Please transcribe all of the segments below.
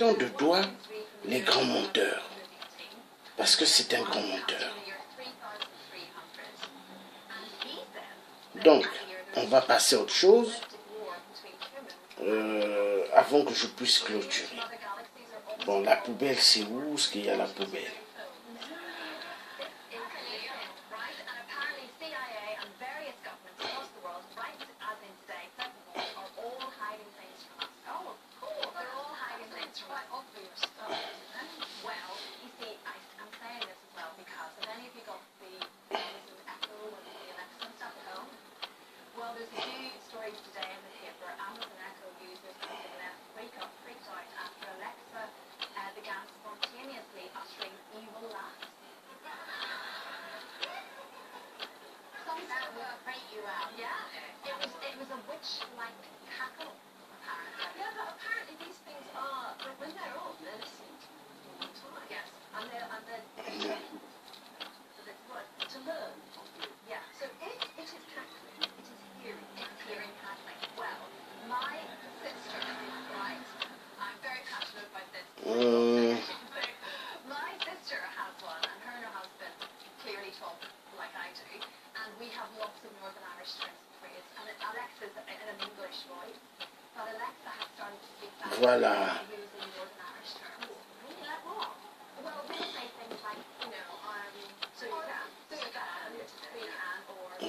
pointons de doigt les grands menteurs. Parce que c'est un grand menteur. Donc, on va passer à autre chose avant que je puisse clôturer. Bon, la poubelle, c'est où est-ce qu'il y a la poubelle? Voilà.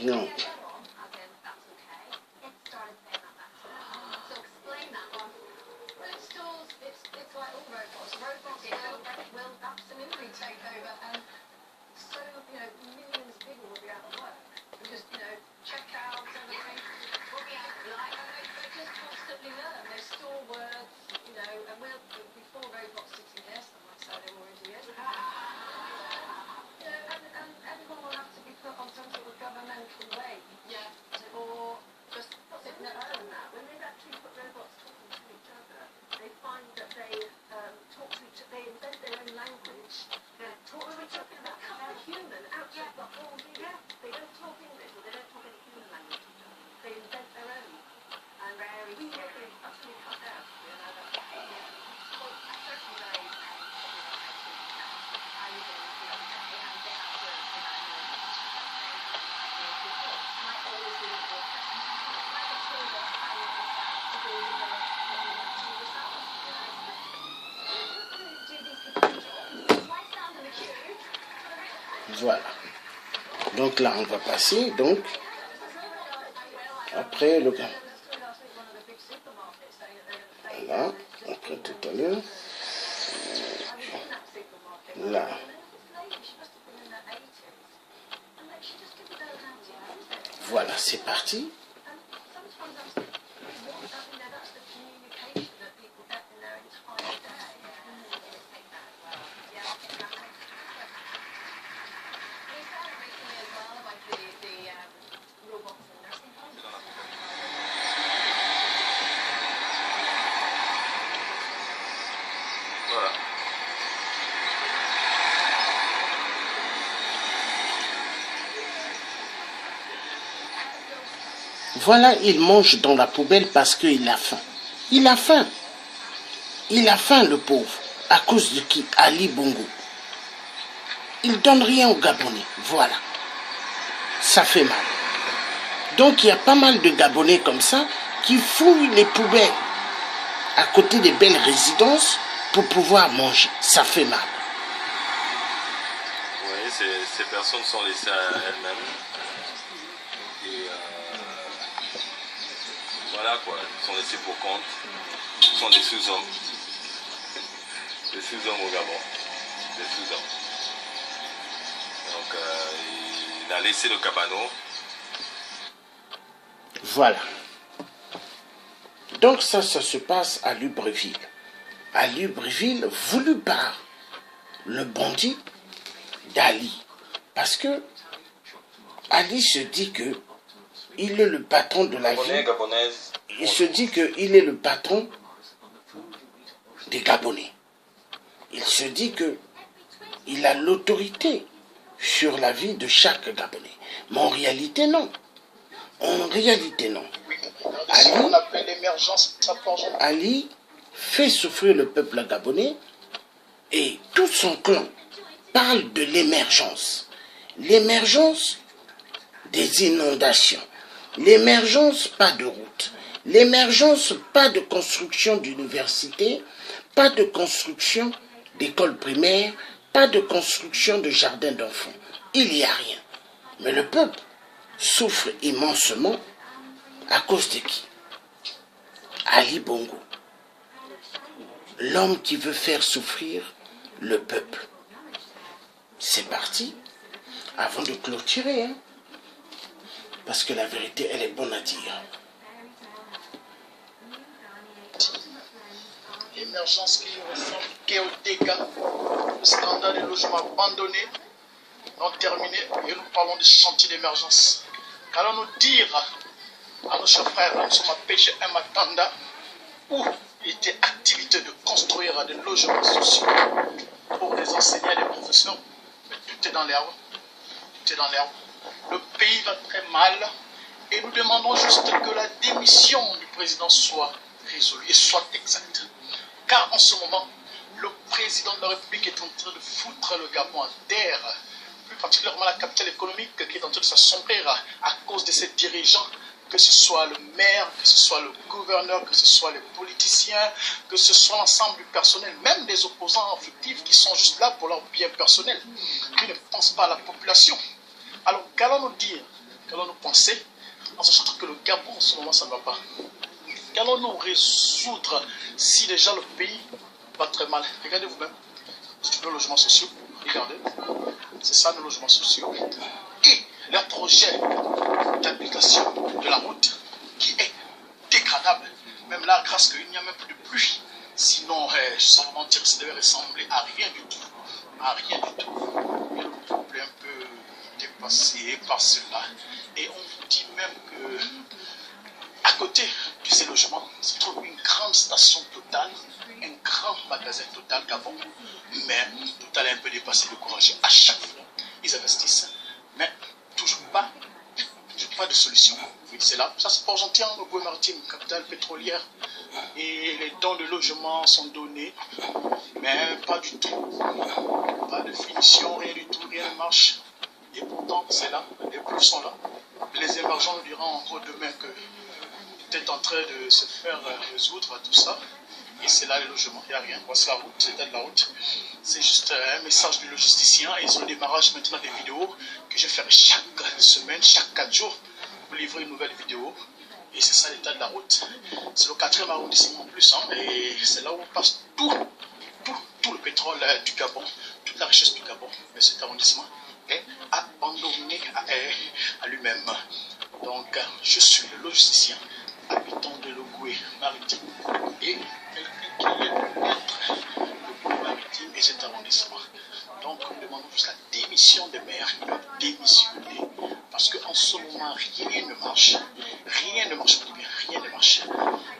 Non. Voilà. Donc là, on va passer, donc, après le... Voilà, après tout à l'heure. Là. Voilà, c'est parti. Voilà, il mange dans la poubelle parce qu'il a faim. Il a faim. Il a faim, le pauvre. À cause de qui? Ali Bongo. Il donne rien aux Gabonais. Voilà. Ça fait mal. Donc, il y a pas mal de Gabonais comme ça qui fouillent les poubelles à côté des belles résidences pour pouvoir manger. Ça fait mal. Oui, ces personnes sont laissées à elles-mêmes. Et voilà quoi, ils sont laissés pour compte. Ils sont des sous-hommes. Des sous-hommes au Gabon. Des sous-hommes. Donc il a laissé le cabano. Voilà. Donc ça se passe à Libreville. À Libreville, voulu par le bandit d'Ali. Parce que Ali se dit que il est le patron de la ville. Il se dit qu'il est le patron des Gabonais. Il se dit qu'il a l'autorité sur la vie de chaque Gabonais. Mais en réalité, non. En réalité, non. Ali fait souffrir le peuple gabonais et tout son clan parle de l'émergence. L'émergence des inondations. L'émergence, pas de route. L'émergence, pas de construction d'université, pas de construction d'école primaire, pas de construction de jardin d'enfants. Il n'y a rien. Mais le peuple souffre immensément à cause de qui? Ali Bongo. L'homme qui veut faire souffrir le peuple. C'est parti. Avant de clôturer, hein, parce que la vérité, elle est bonne à dire. L'émergence qui ressemble au dégât, le scandale des logements abandonnés, non terminé, et nous parlons de chantier d'émergence. Qu'allons-nous dire à nos chers frères, nous sommes à PGM Matanda, où il était activité de construire des logements sociaux pour les enseignants et les professeurs, mais tout est dans l'air. Tout est dans l'air. Le pays va très mal et nous demandons juste que la démission du président soit résolue et soit exacte. Car en ce moment, le président de la République est en train de foutre le Gabon à terre, plus particulièrement la capitale économique qui est en train de s'assombrir à cause de ses dirigeants, que ce soit le maire, que ce soit le gouverneur, que ce soit les politiciens, que ce soit l'ensemble du personnel, même des opposants fictifs qui sont juste là pour leur bien personnel, qui ne pensent pas à la population. Alors, qu'allons-nous dire, qu'allons-nous penser, en sachant que le Gabon, en ce moment, ça ne va pas? Qu'allons-nous résoudre si déjà le pays va très mal? Regardez vous-même, nos logements sociaux, regardez, c'est ça nos logements sociaux. Et leur projet d'application de la route qui est dégradable, même là, grâce qu'il n'y a même plus de pluie. Sinon, sans mentir, ça devait ressembler à rien du tout. À rien du tout. Et le peuple est un peu dépassé par cela. Et on vous dit même que à côté de ces logements se trouve une grande station Total, un grand magasin Total Gabon. Mais Total est un peu dépassé, découragé. À chaque fois, ils investissent, mais toujours pas de solution. Oui, c'est là. Ça c'est Port-Gentil, le Goué maritime, capitale pétrolière. Et les dons de logement sont donnés, mais pas du tout. Pas de finition, rien du tout, rien ne marche. Et pourtant, c'est là. Les preuves sont là. Les émergents nous diront encore demain que est en train de se faire résoudre tout ça. Et c'est là le logement, il n'y a rien. Voici la route, c'était de la route. C'est juste un message du logisticien. Et sur le démarrage maintenant des vidéos que je fais chaque semaine, chaque 4 jours, pour livrer une nouvelle vidéo. Et c'est ça l'état de la route. C'est le 4e arrondissement en plus. Hein, et c'est là où on passe tout le pétrole du Gabon, toute la richesse du Gabon. Mais cet arrondissement est abandonné à lui-même. Donc, je suis le logisticien, habitant de l'Ogoué maritime et quelqu'un qui est maître l'Ogoué maritime et cet arrondissement. Donc, nous demandons juste la démission des maires. Ils doivent démissionner parce qu'en ce moment, rien ne marche. Rien ne marche, rien ne marche.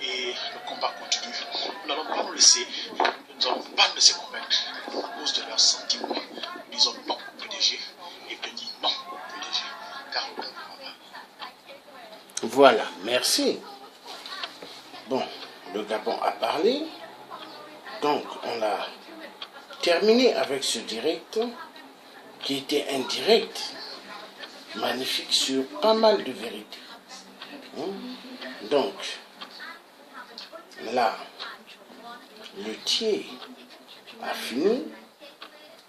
Et le combat continue. Nous n'allons pas nous laisser, nous n'allons pas nous laisser convaincre à cause de leurs sentiments. Nous disons non au PDG et je dis non au PDG car le Gabon va. Voilà, merci. Bon, le Gabon a parlé. Donc, on a terminé avec ce direct qui était un direct magnifique sur pas mal de vérités. Donc, là, le tiers a fini.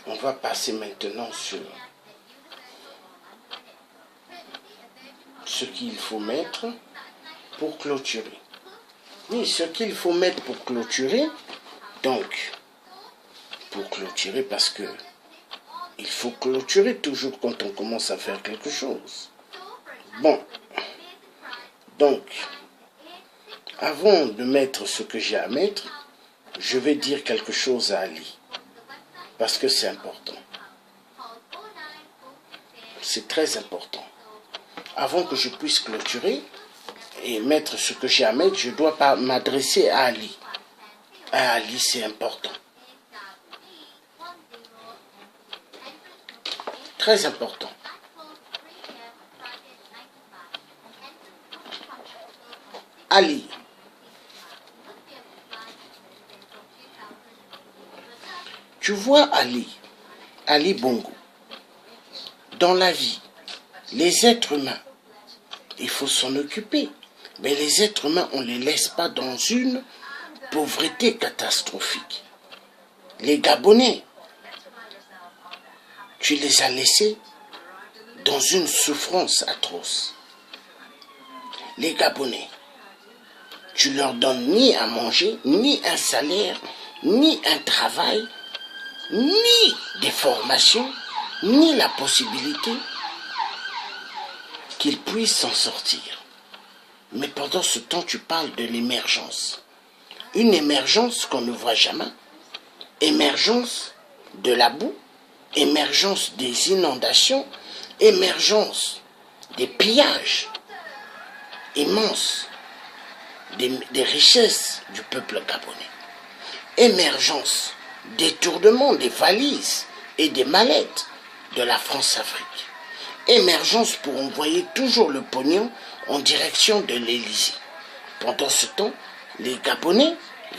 On va passer maintenant sur ce qu'il faut mettre pour clôturer. Oui, ce qu'il faut mettre pour clôturer. Donc, pour clôturer, parce que il faut clôturer toujours quand on commence à faire quelque chose. Bon, donc, avant de mettre ce que j'ai à mettre, je vais dire quelque chose à Ali, parce que c'est important. C'est très important. Avant que je puisse clôturer et mettre ce que j'ai à mettre, je dois pas m'adresser à Ali. À Ali, c'est important. Très important. Ali, Tu vois Ali Bongo, dans la vie, les êtres humains, il faut s'en occuper. Mais les êtres humains, on ne les laisse pas dans une pauvreté catastrophique. Les Gabonais, tu les as laissés dans une souffrance atroce. Les Gabonais, tu leur donnes ni à manger, ni un salaire, ni un travail, ni des formations, ni la possibilité qu'ils puissent s'en sortir. Mais pendant ce temps, tu parles de l'émergence. Une émergence qu'on ne voit jamais. Émergence de la boue, émergence des inondations, émergence des pillages immenses des richesses du peuple gabonais. Émergence, détournement des valises et des mallettes de la France-Afrique. Émergence pour envoyer toujours le pognon en direction de l'Élysée. Pendant ce temps, les Gabonais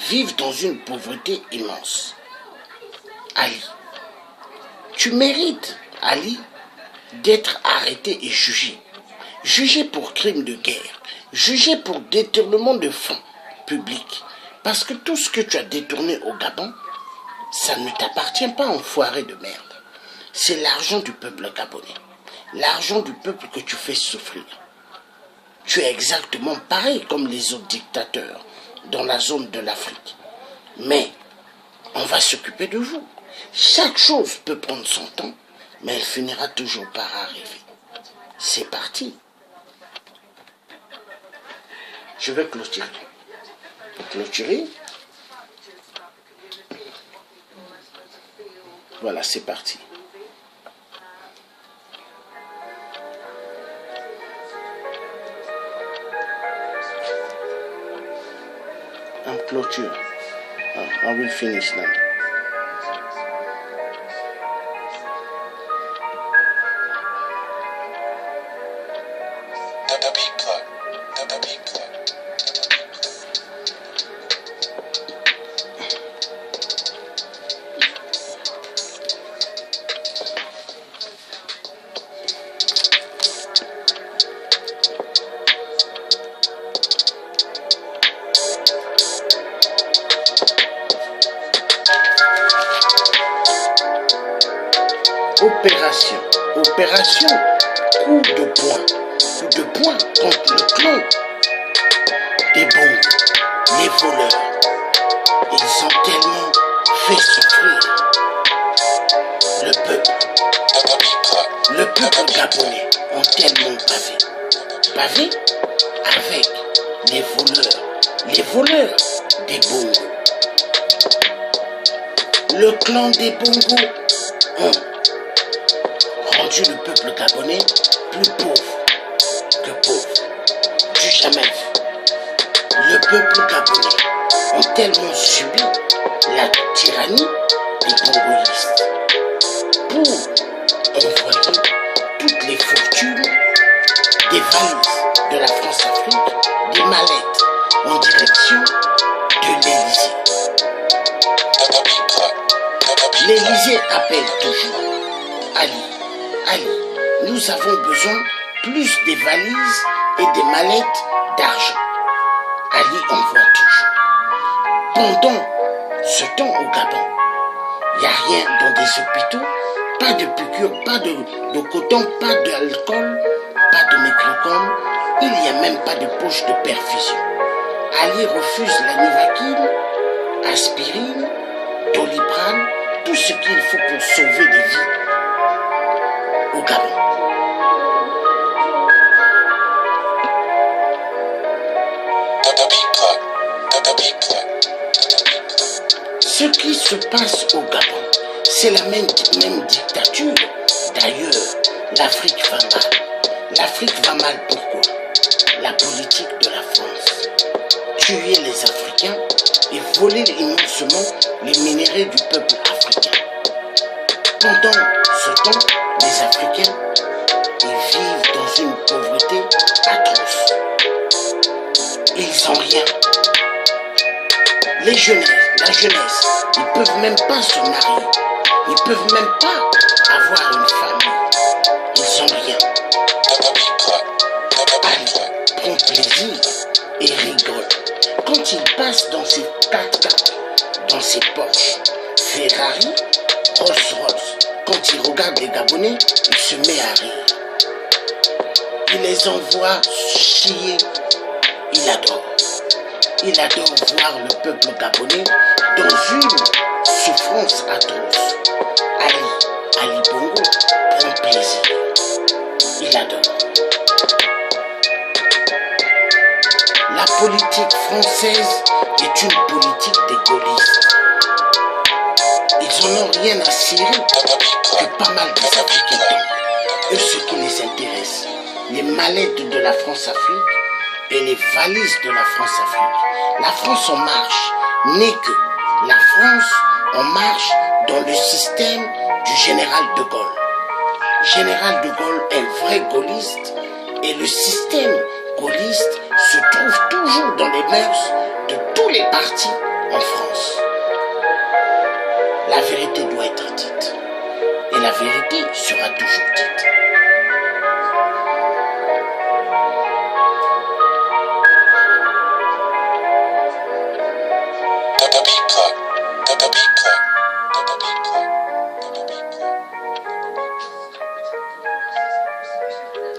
vivent dans une pauvreté immense. Ali, tu mérites, Ali, d'être arrêté et jugé. Jugé pour crime de guerre, jugé pour détournement de fonds publics. Parce que tout ce que tu as détourné au Gabon, ça ne t'appartient pas, enfoiré de merde. C'est l'argent du peuple gabonais. L'argent du peuple que tu fais souffrir. Tu es exactement pareil comme les autres dictateurs dans la zone de l'Afrique. Mais on va s'occuper de vous. Chaque chose peut prendre son temps, mais elle finira toujours par arriver. C'est parti. Je vais clôturer. Clôturer. Voilà, c'est parti. I'm clôture. I will finish now. The beat plug. The beat plug. Opération coup de poing contre le clan des bons, les voleurs. Ils ont tellement fait souffrir le peuple gabonais ont tellement pavé avec les voleurs des bongos. Le clan des bongos ont rendu le peuple gabonais plus pauvre que pauvre, du jamais vu. Le peuple gabonais ont tellement subi la tyrannie des bongoïstes pour envoyer toutes les fortunes des valises de la France-Afrique, des mallettes en direction de l'Élysée. L'Élysée appelle toujours Ali, nous avons besoin plus des valises et des mallettes d'argent. Ali envoie toujours. Pendant ce temps au Gabon, il n'y a rien dans des hôpitaux, pas de piqûres, pas de coton, pas d'alcool, pas de microcom, il n'y a même pas de poche de perfusion. Ali refuse la Nivaquine, aspirine, Doliprane, tout ce qu'il faut pour sauver des vies au Gabon. Ce qui se passe au Gabon, c'est la même dictature. D'ailleurs, l'Afrique va mal. L'Afrique va mal pourquoi? La politique de la France. Tuer les Africains et voler immensément les minéraux du peuple africain. Pendant ce temps, les Africains, ils vivent dans une pauvreté atroce. Ils n'ont rien. Les jeunesses, la jeunesse, ils ne peuvent même pas se marier. Ils ne peuvent même pas avoir une famille. Ils n'ont rien. Ali prend plaisir et rigole. Quand il passe dans ses 4x4, dans ses Porsche, Ferrari, Rolls-Royce, quand il regarde les Gabonais, il se met à rire. Il les envoie chier. Il adore. Il adore voir le peuple gabonais dans une souffrance atroce. Ali Bongo prend plaisir. Il adore. La politique française est une politique des gaullistes. Ils n'en ont rien à cirer que pas mal des Africains. Eux, ce qui les intéresse, les mallettes de la France-Afrique et les valises de la France-Afrique. La France en marche n'est que la France en marche dans le système du général de Gaulle. Général de Gaulle est un vrai gaulliste et le système gaulliste se trouve toujours dans les mœurs de tous les partis en France. La vérité doit être dite et la vérité sera toujours dite.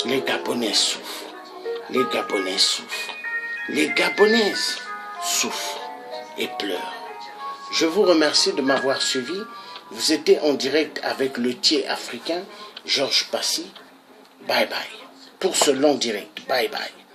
Les Gabonais souffrent. Les Gabonais souffrent. Les Gabonaises souffrent et pleurent. Je vous remercie de m'avoir suivi. Vous étiez en direct avec le tiers africain, Georges Passy. Bye bye. Pour ce long direct. Bye bye.